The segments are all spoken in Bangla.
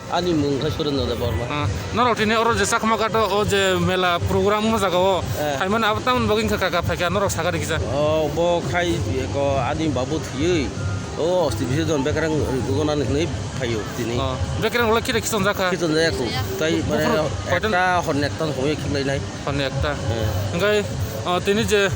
Ani mungkai Surendra Barma. Norok tini oro je sakma kato o je mela program mo jaga o. Haiman abtam baging kakak pakai norok sagari kita. Oh, bo kai ko ani babu thiyi. Oh, stibisi don bekerang gugonan ini payu tini. Bekerang olah kita kison jaka. Kita ndak aku. Tai mana ekta honektan hoye kimlai nai. Honekta. Engai tini je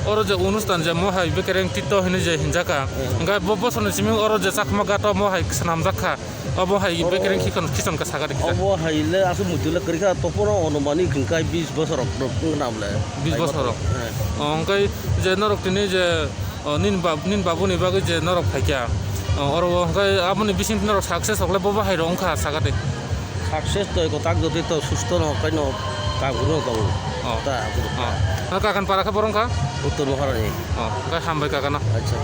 oro je অনুষ্ঠান je mohai bekerang tito hini je hinjaka. Engai bobo sono simi oro je sakma kato mohai senam jaka. Abo hai bekerang kison ka sagari kita. Abo hai le asu mudula kerja toporo onumani gengkai 20 bosor ngenam le. 20 bosor. Engai je norok tini je nin babu ni bagai je norok pakai. Oro engai aboni bisin norok success okle bobo hai rongka sagari. Sukses to ko tak jodi to susto no kaino ka guru to. Ta aku. Kakan para ka borong ka? Uttor Maharani. Ka hambai ka kana. Acha.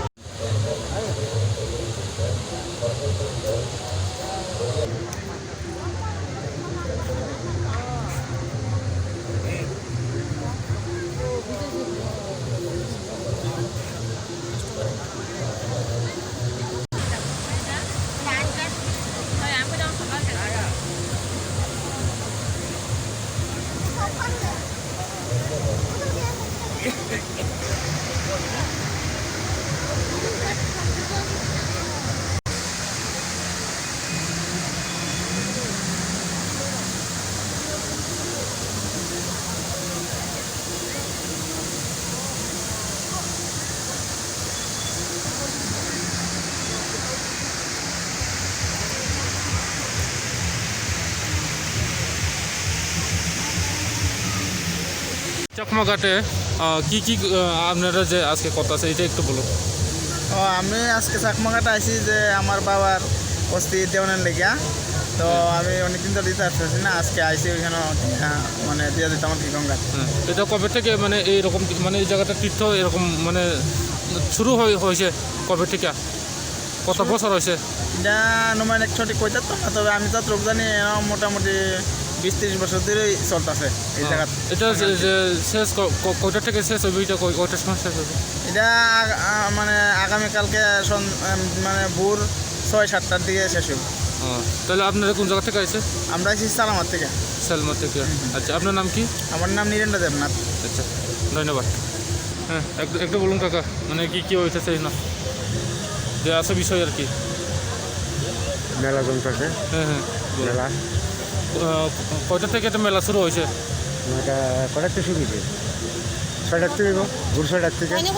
Chakma ঘাটে কি কি আপনারা যে আজকে কথা আছে এটা একটু বলুন। আমি আজকে চাকমাঘাটে আইছি যে আমার বাবার অস্থি দেওয়ানের লেগিয়া, তো আমি অনেকদিন তো দিতে আসতেছি না, আজকে আইসি ওইখানে মানে দিয়ে দিতাম আমার ঠিকঙ্গা। এটা কবে থেকে মানে এইরকম মানে এই জায়গাটা তীর্থ এরকম মানে শুরু হয়েছে কবে থেকে, কত বছর হয়েছে? এটা আনুমানিক সঠিক কইতে তো না, তবে আমি তো লোক জানি মোটামুটি 20-30 বছর ধরেই চলতেছে এই জায়গা। এটা শেষ কয়টা থেকে শেষ হবে, এটা কয়টার সময় শেষ হবে? এটা মানে আগামীকালকে মানে ভোর 6-7টার দিকে শেষ হবে। তাহলে আপনারা কোন জায়গা থেকে আছে? আমরা আছি সালামার থেকে। সালমার থেকে। আচ্ছা, আপনার নাম কি? আমার নাম নীরেন্দ্র দেবনাথ। আচ্ছা, ধন্যবাদ। হ্যাঁ, একটু বলুন কাকা, মানে কি হইতেছে না যে আছে বিষয় আর কি? মেলা জমতেছে। হ্যাঁ মেলা কয়টা থেকে এটা মেলা শুরু হয়েছে? কটার থেকে শুরু হয়েছে? 6টার থেকে, ভোর 6টার থেকে। আমি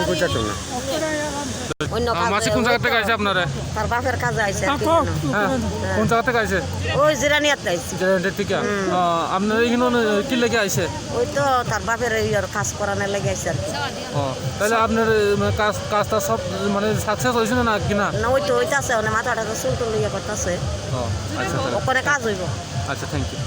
বুঝতাম না। মাসি কোন জায়গা থেকে আছে আপনারা? তার বাপের কাজে আইছে। কোন জায়গা থেকে আছে? ওই জিরানিয়াতে আইছে। জিরানিয়ার থেকে। আপনারা এখানে কি লেগে আইছে? ওই তো তার বাপের ইয়ার কাজ করানোর লেগে আইছে আর কি। তাহলে আপনার কাজটা সব মানে সাকসেস হয়েছে না কিনা? না, ওই তো হইতাছে, মাথাটা চুল টুল ইয়ে করতেছে, আচ্ছা, ওখানে কাজ হইব। আচ্ছা, থ্যাংক ইউ।